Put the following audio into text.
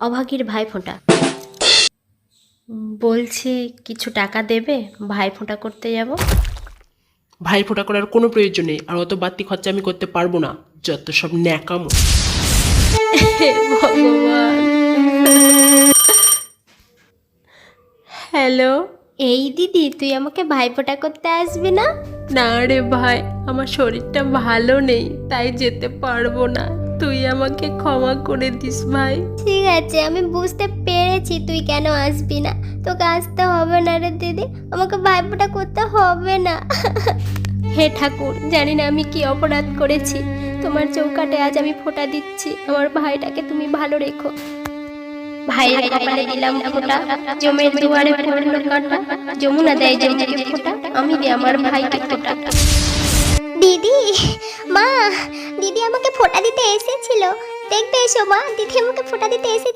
অভাগীর ভাইফোঁটা। বলছি কিছু টাকা দেবে, ভাইফোঁটা করতে যাব। ভাইফোঁটা করার কোনো প্রয়োজন নেই, আর অত বাড়তি খরচা আমি করতে পারবো না। যত সব ন্যাকামো। হে ভগবান। হ্যালো। এই দিদি, তুই আমাকে ভাইফোঁটা করতে আসবি না? না রে ভাই, আমার শরীরটা ভালো নেই, তাই যেতে পারবো না। তুই আমাকে ক্ষমা করে দিস ভাই। ঠিক আছে, আমি বুঝতে পেরেছি তুই কেন আসবি না। তোকে আসতে হবে না রে দিদি, আমাকে ভাইফোঁটা করতে হবে না। হে ঠাকুর, জানি না আমি কি অপরাধ করেছি। তোমার চৌকাটে আজ আমি ফোঁটা দিচ্ছি, আমার ভাইটাকে তুমি ভালো রেখো। ভাইয়ের কপালে দিলাম ফোঁটা, জমের দুয়ারে পড়লো কাঁটা। যমুনা দেয় যমুনাকে ফোঁটা, আমি দিই আমার ভাইকে ফোঁটা। দিদি, মা, দিদি আমাকে ফোঁটা দিতে এসেছিল। দেখবে এসো মা, দিদি আমাকে ফোঁটা দিতে এসেছিল।